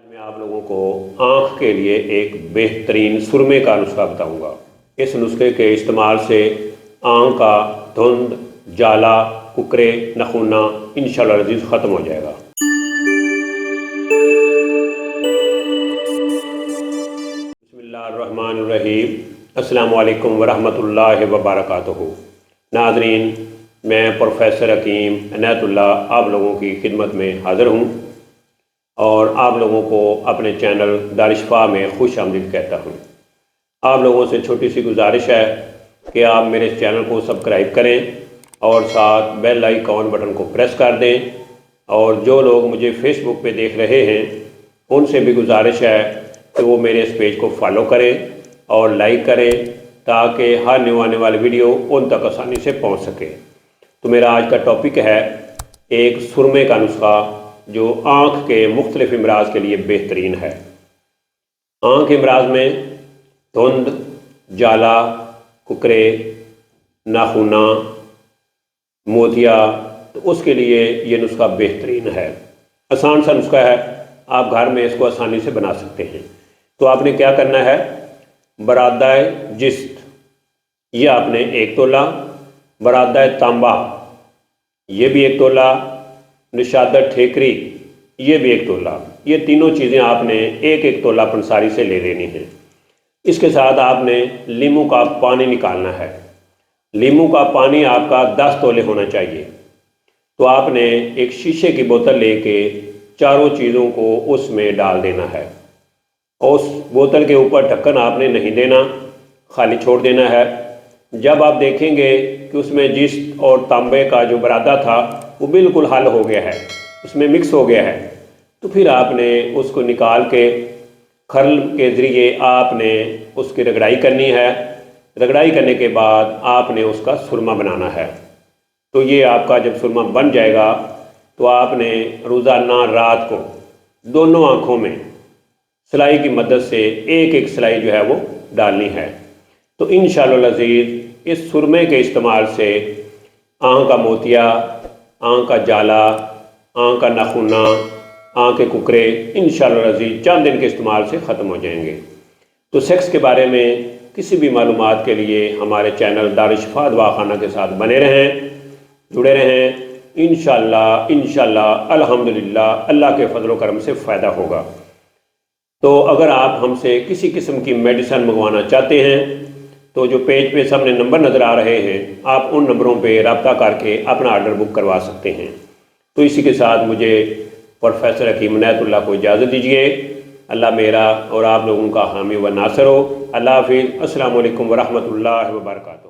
میں آپ لوگوں کو آنکھ کے لیے ایک بہترین سرمے کا نسخہ بتاؤں گا۔ اس نسخے کے استعمال سے آنکھ کا دھند، جالا، ککرے، نخونہ انشاءاللہ عزیز ختم ہو جائے گا۔ بسم اللہ الرحمن الرحیم۔ السلام علیکم ورحمۃ اللہ وبرکاتہ۔ ناظرین، میں پروفیسر حکیم عنایت اللہ آپ لوگوں کی خدمت میں حاضر ہوں اور آپ لوگوں کو اپنے چینل دارالشفا میں خوش آمدید کہتا ہوں۔ آپ لوگوں سے چھوٹی سی گزارش ہے کہ آپ میرے اس چینل کو سبسکرائب کریں اور ساتھ بیل آئیکن بٹن کو پریس کر دیں، اور جو لوگ مجھے فیس بک پہ دیکھ رہے ہیں ان سے بھی گزارش ہے کہ وہ میرے اس پیج کو فالو کریں اور لائک کریں تاکہ ہر نیو آنے والی ویڈیو ان تک آسانی سے پہنچ سکے۔ تو میرا آج کا ٹاپک ہے ایک سرمے کا نسخہ جو آنکھ کے مختلف امراض کے لیے بہترین ہے۔ آنکھ امراض میں دھند، جالا، ککرے، ناخونہ، موتیا، تو اس کے لیے یہ نسخہ بہترین ہے۔ آسان سا نسخہ ہے، آپ گھر میں اس کو آسانی سے بنا سکتے ہیں۔ تو آپ نے کیا کرنا ہے، برادہ جست یہ آپ نے 1 تولہ، برادہ تانبا یہ بھی 1 تولہ، نشادر ٹھیکری یہ بھی 1 تولہ، یہ تینوں چیزیں آپ نے 1 تولہ پنساری سے لے لینی ہیں۔ اس کے ساتھ آپ نے لیموں کا پانی نکالنا ہے۔ لیموں کا پانی آپ کا 10 تولے ہونا چاہیے۔ تو آپ نے ایک شیشے کی بوتل لے کے چاروں چیزوں کو اس میں ڈال دینا ہے، اور اس بوتل کے اوپر ڈھکن آپ نے نہیں دینا، خالی چھوڑ دینا ہے۔ جب آپ دیکھیں گے کہ اس میں جست اور تانبے کا جو برادہ تھا وہ بالکل حل ہو گیا ہے، اس میں مکس ہو گیا ہے، تو پھر آپ نے اس کو نکال کے کھرل کے ذریعے آپ نے اس کی رگڑائی کرنی ہے۔ رگڑائی کرنے کے بعد آپ نے اس کا سرمہ بنانا ہے۔ تو یہ آپ کا جب سرمہ بن جائے گا تو آپ نے روزانہ رات کو دونوں آنکھوں میں سلائی کی مدد سے ایک سلائی جو ہے وہ ڈالنی ہے۔ تو انشاءاللہ العزیز اس سرمے کے استعمال سے آنکھ کا موتیا، آنکھ کا جالا، آنکھ کا نخونہ، آنکھ کے ککرے انشاءاللہ العزیز چند دن کے استعمال سے ختم ہو جائیں گے۔ تو سیکس کے بارے میں کسی بھی معلومات کے لیے ہمارے چینل دارالشفا دواخانہ کے ساتھ بنے رہیں، جڑے رہیں۔ انشاءاللہ الحمدللہ اللہ کے فضل و کرم سے فائدہ ہوگا۔ تو اگر آپ ہم سے کسی قسم کی میڈیسن منگوانا چاہتے ہیں تو جو پیج پہ سامنے نمبر نظر آ رہے ہیں آپ ان نمبروں پہ رابطہ کر کے اپنا آرڈر بک کروا سکتے ہیں۔ تو اسی کے ساتھ مجھے پروفیسر حکیم عنایت اللہ کو اجازت دیجیے۔ اللہ میرا اور آپ لوگوں کا حامی و ناصر ہو۔ اللہ حافظ۔ السلام علیکم ورحمۃ اللہ وبرکاتہ۔